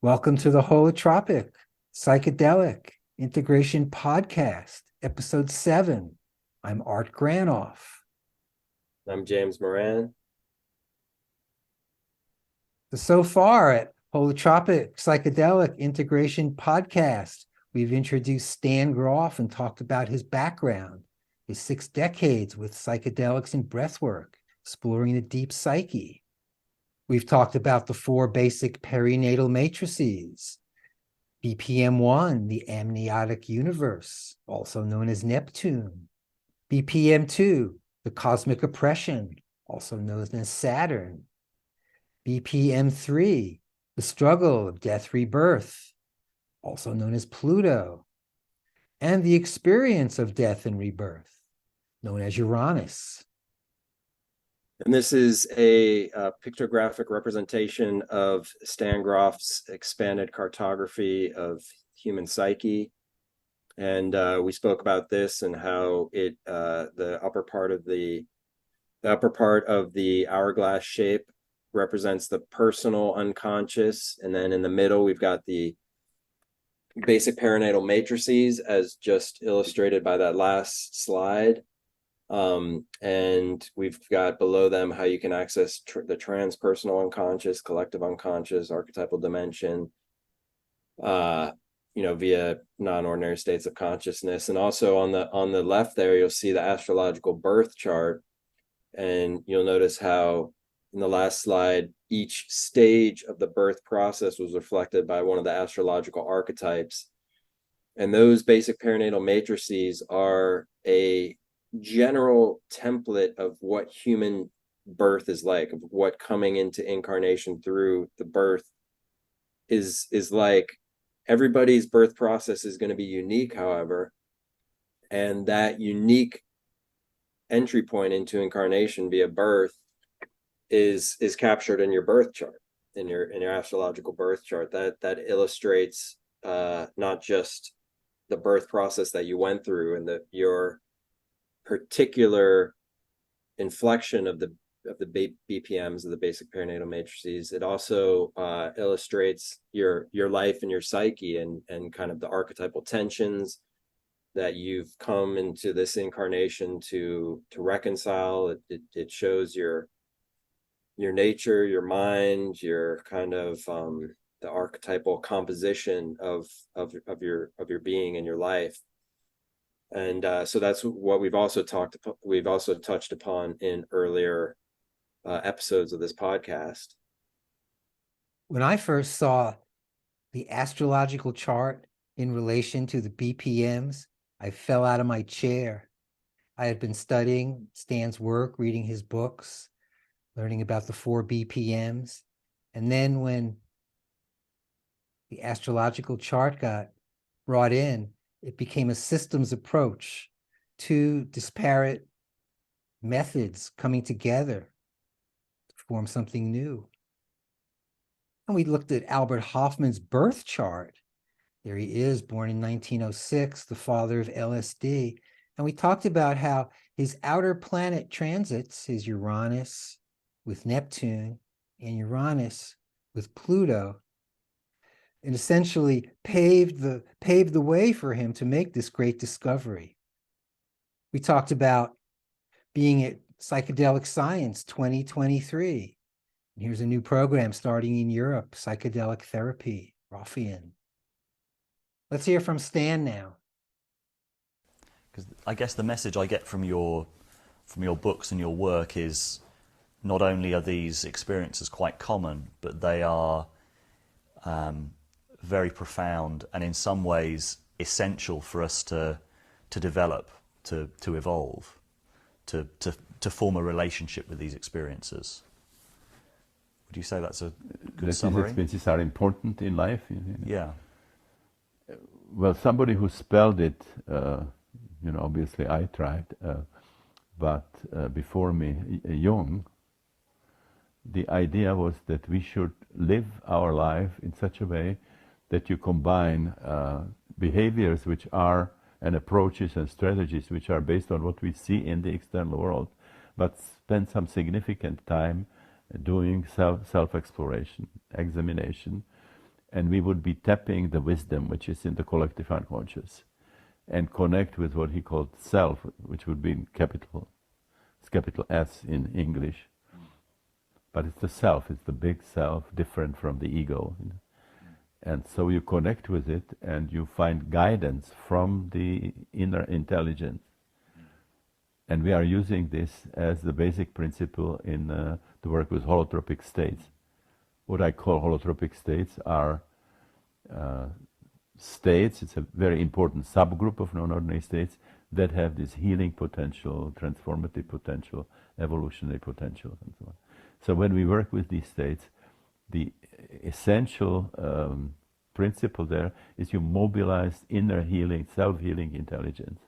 Welcome to the Holotropic Psychedelic Integration Podcast, Episode 7. I'm Art Granoff. I'm James Moran. So far at Holotropic Psychedelic Integration Podcast, we've introduced Stan Grof and talked about his background, his 6 decades with psychedelics and breathwork, exploring the deep psyche. We've talked about the 4 basic perinatal matrices, BPM-1, the amniotic universe, also known as Neptune, BPM-2, the cosmic oppression, also known as Saturn, BPM-3, the struggle of death rebirth, also known as Pluto, and the experience of death and rebirth, known as Uranus. And this is a pictographic representation of Stan Grof's expanded cartography of human psyche. And we spoke about this and how the upper part of the hourglass shape represents the personal unconscious. And then in the middle, we've got the basic perinatal matrices as just illustrated by that last slide. And we've got below them how you can access the transpersonal unconscious, collective unconscious, archetypal dimension, via non-ordinary states of consciousness. And also on the left there, you'll see the astrological birth chart, and you'll notice how in the last slide, each stage of the birth process was reflected by one of the astrological archetypes. And those basic perinatal matrices are a general template of what human birth is like, of what coming into incarnation through the birth is like. Everybody's birth process is going to be unique, however, and that unique entry point into incarnation via birth is captured in your birth chart, in your astrological birth chart. That illustrates not just the birth process that you went through and your particular inflection of the BPMs of the basic perinatal matrices. It also illustrates your life and your psyche and kind of the archetypal tensions that you've come into this incarnation to reconcile. It shows your nature, your mind, your kind of the archetypal composition of your being and your life. And so that's what we've also touched upon in earlier episodes of this podcast. When I first saw the astrological chart in relation to the BPMs, I fell out of my chair. I had been studying Stan's work, reading his books, learning about the 4 BPMs. And then when the astrological chart got brought in, it became a systems approach, 2 disparate methods coming together to form something new. And we looked at Albert Hofmann's birth chart. There he is, born in 1906, the father of LSD. And we talked about how his outer planet transits, his Uranus with Neptune and Uranus with Pluto, and essentially paved the way for him to make this great discovery. We talked about being at Psychedelic Science 2023. And here's a new program starting in Europe, Psychedelic Therapy, Roffian. Let's hear from Stan now. Because I guess the message I get from your books and your work is not only are these experiences quite common, but they are very profound and in some ways essential for us to develop, to evolve, to form a relationship with these experiences. Would you say that's a good summary? These experiences are important in life. Yeah. Well, somebody who spelled it, obviously I tried, but before me, Jung, the idea was that we should live our life in such a way that you combine behaviors which are and approaches and strategies which are based on what we see in the external world, but spend some significant time doing self-exploration, examination, and we would be tapping the wisdom which is in the collective unconscious and connect with what he called self, which would be in capital, it's capital S in English. But it's the self, it's the big self, different from the ego. And so you connect with it and you find guidance from the inner intelligence. And we are using this as the basic principle in the work with holotropic states. What I call holotropic states are states, it's a very important subgroup of non-ordinary states that have this healing potential, transformative potential, evolutionary potential, and so on. So when we work with these states, the essential principle there is you mobilize inner healing, self-healing intelligence.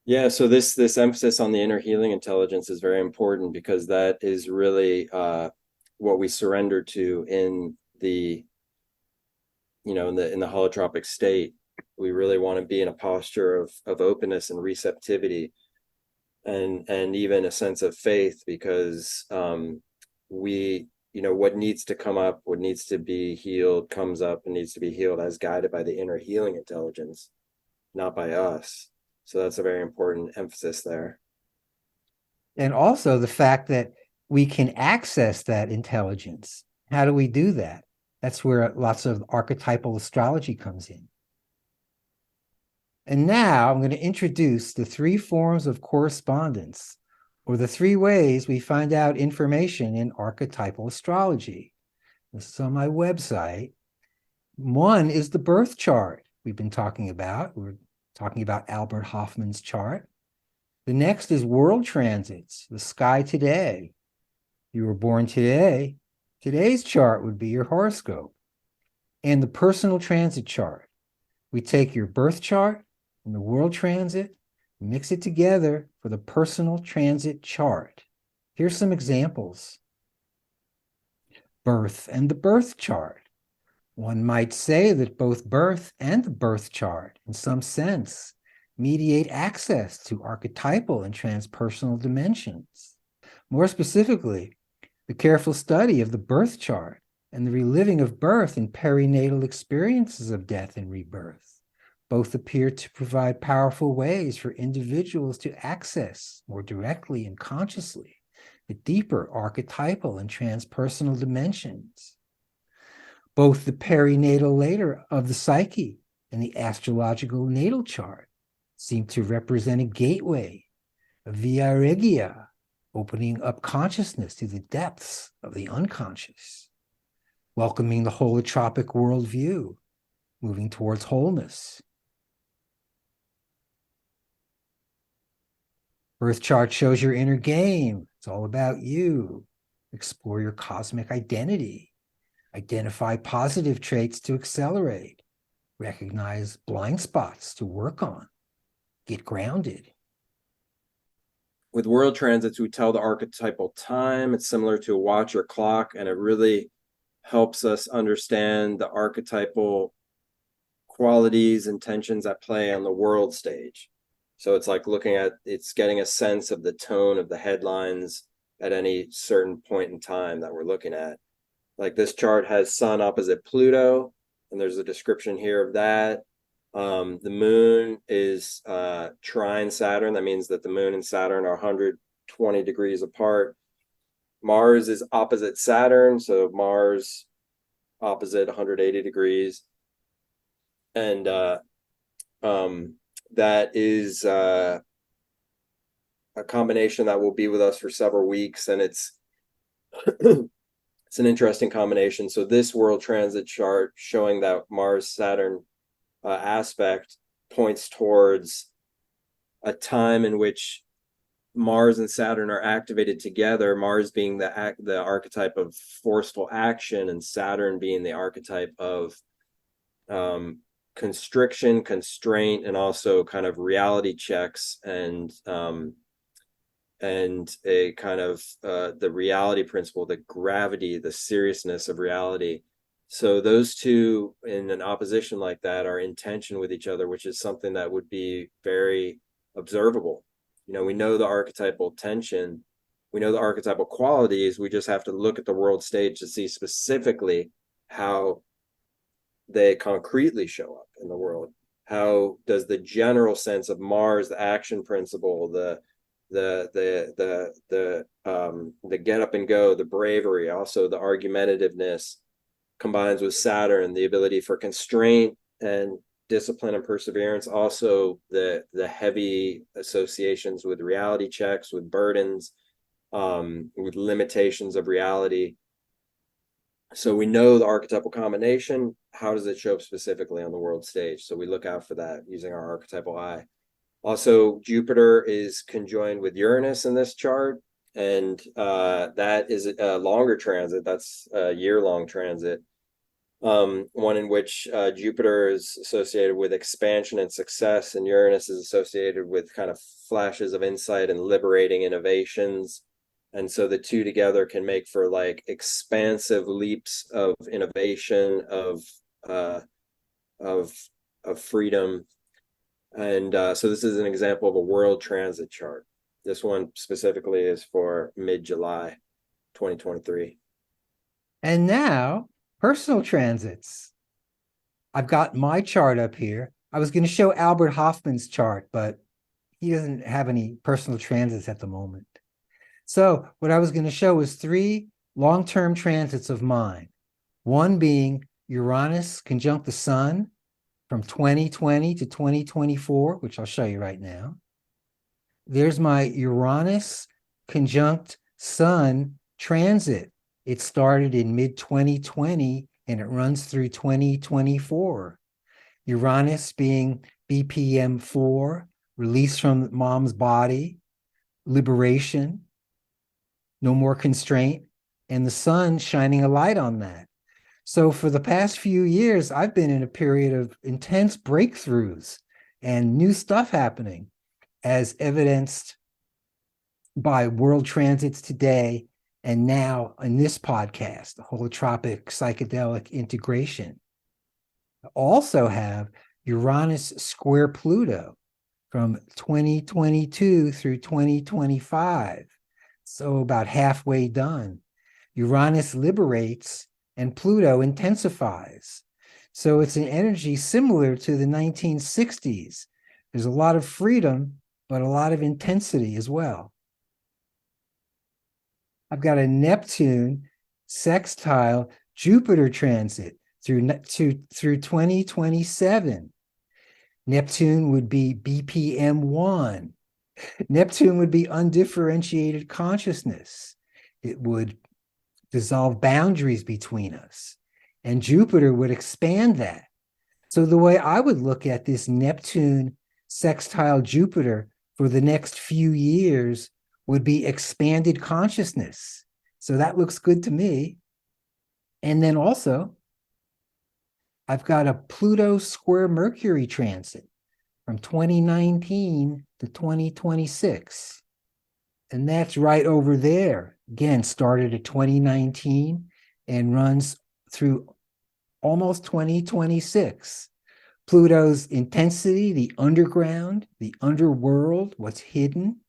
Yeah, so this emphasis on the inner healing intelligence is very important, because that is really what we surrender to in the in the holotropic state. We really want to be in a posture of openness and receptivity, and even a sense of faith, because we, what needs to come up, what needs to be healed comes up and needs to be healed as guided by the inner healing intelligence, not by us. So that's a very important emphasis there. And also the fact that we can access that intelligence. How do we do that? That's where lots of archetypal astrology comes in. And now I'm going to introduce the 3 forms of correspondence, or the 3 ways we find out information in archetypal astrology. This is on my website. One is the birth chart we've been talking about. We're talking about Albert Hoffman's chart. The next is world transits, the sky today. You were born today. Today's chart would be your horoscope. And the personal transit chart. We take your birth chart and the world transit, mix it together for the personal transit chart. Here's some examples. Birth and the birth chart. One might say that both birth and the birth chart, in some sense, mediate access to archetypal and transpersonal dimensions. More specifically, the careful study of the birth chart and the reliving of birth and perinatal experiences of death and rebirth both appear to provide powerful ways for individuals to access more directly and consciously the deeper archetypal and transpersonal dimensions. Both the perinatal layer of the psyche and the astrological natal chart seem to represent a gateway, a via regia, opening up consciousness to the depths of the unconscious, welcoming the holotropic worldview, moving towards wholeness. Birth chart shows your inner game. It's all about you. Explore your cosmic identity. Identify positive traits to accelerate. Recognize blind spots to work on. Get grounded. With world transits, we tell the archetypal time. It's similar to a watch or clock, and it really helps us understand the archetypal qualities and tensions at play on the world stage. So it's like it's getting a sense of the tone of the headlines at any certain point in time that we're looking at. Like this chart has Sun opposite Pluto, and there's a description here of that. The moon is trine Saturn. That means that the moon and Saturn are 120 degrees apart. Mars is opposite Saturn, so Mars opposite 180 degrees. And that is a combination that will be with us for several weeks, and it's it's an interesting combination. So this world transit chart showing that Mars-Saturn aspect points towards a time in which Mars and Saturn are activated together, Mars being the archetype of forceful action, and Saturn being the archetype of constriction, constraint, and also kind of reality checks and a kind of the reality principle, the gravity, the seriousness of reality. So those two in an opposition like that are in tension with each other, which is something that would be very observable. We know the archetypal tension, we know the archetypal qualities. We just have to look at the world stage to see specifically how they concretely show up in the world? How does the general sense of Mars, the action principle, the get up and go, the bravery, also the argumentativeness, combines with Saturn, the ability for constraint and discipline and perseverance, also the heavy associations with reality checks, with burdens, with limitations of reality. So we know the archetypal combination. How does it show up specifically on the world stage? So we look out for that using our archetypal eye. Also, Jupiter is conjoined with Uranus in this chart, and that is a longer transit. That's a year-long transit. One in which Jupiter is associated with expansion and success, and Uranus is associated with kind of flashes of insight and liberating innovations. And so the two together can make for like expansive leaps of innovation, of freedom. And so this is an example of a world transit chart. This one specifically is for mid-July 2023. And now, personal transits. I've got my chart up here. I was going to show Albert Hoffman's chart, but he doesn't have any personal transits at the moment. So what I was going to show is 3 long-term transits of mine. One being Uranus conjunct the Sun from 2020 to 2024, which I'll show you right now. There's my Uranus conjunct Sun transit. It started in mid-2020 and it runs through 2024. Uranus being BPM 4, release from mom's body, liberation, no more constraint, and the sun shining a light on that. So for the past few years, I've been in a period of intense breakthroughs and new stuff happening, as evidenced by world transits today and now in this podcast, the Holotropic Psychedelic Integration. I also have Uranus square Pluto from 2022 through 2025. So about halfway done. Uranus liberates and Pluto intensifies. So it's an energy similar to the 1960s. There's a lot of freedom, but a lot of intensity as well. I've got a Neptune sextile Jupiter transit through 2027. Neptune would be BPM 1. Neptune would be undifferentiated consciousness. It would dissolve boundaries between us. And Jupiter would expand that. So the way I would look at this Neptune sextile Jupiter for the next few years would be expanded consciousness. So that looks good to me. And then also, I've got a Pluto square Mercury transit from 2019 to 2026. And that's right over there. Again, started at 2019 and runs through almost 2026. Pluto's intensity, the underground, the underworld, what's hidden.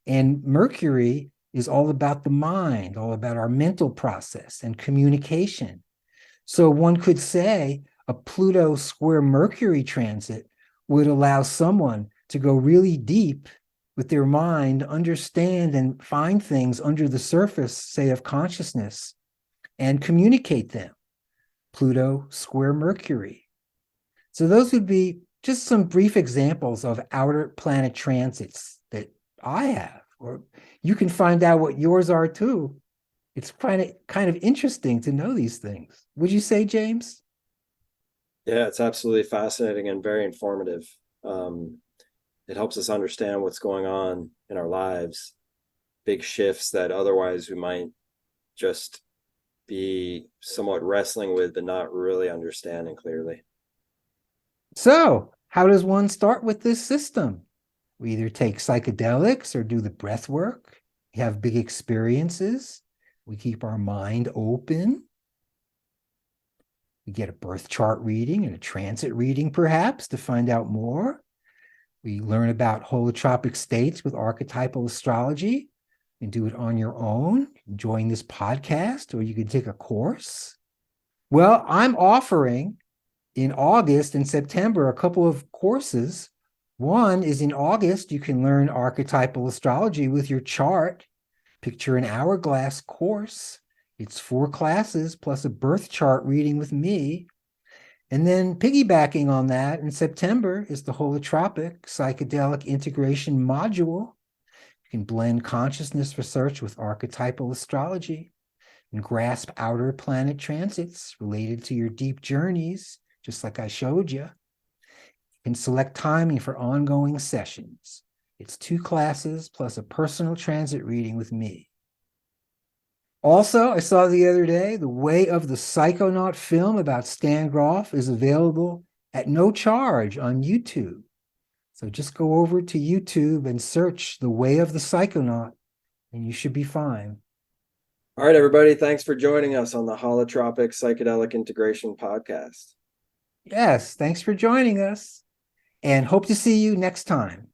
And Mercury is all about the mind, all about our mental process and communication. So one could say a Pluto square Mercury transit would allow someone to go really deep with their mind, understand and find things under the surface, say, of consciousness, and communicate them. Pluto square Mercury. So those would be just some brief examples of outer planet transits that I have, or you can find out what yours are too. It's kind of interesting to know these things. Would you say, James? Yeah, it's absolutely fascinating and very informative. It helps us understand what's going on in our lives, big shifts that otherwise we might just be somewhat wrestling with, but not really understanding clearly. So how does one start with this system? We either take psychedelics or do the breath work. We have big experiences. We keep our mind open. We get a birth chart reading and a transit reading, perhaps, to find out more. We learn about holotropic states with archetypal astrology. You can do it on your own, join this podcast, or you can take a course. Well, I'm offering in August and September a couple of courses. One is in August, you can learn archetypal astrology with your chart. Picture an hourglass course. It's 4 classes plus a birth chart reading with me. And then piggybacking on that in September is the Holotropic Psychedelic Integration Module. You can blend consciousness research with archetypal astrology and grasp outer planet transits related to your deep journeys, just like I showed you. You can select timing for ongoing sessions. It's 2 classes plus a personal transit reading with me. Also, I saw the other day, The Way of the Psychonaut film about Stan Grof is available at no charge on YouTube. So just go over to YouTube and search The Way of the Psychonaut, and you should be fine. All right, everybody. Thanks for joining us on the Holotropic Psychedelic Integration Podcast. Yes, thanks for joining us, and hope to see you next time.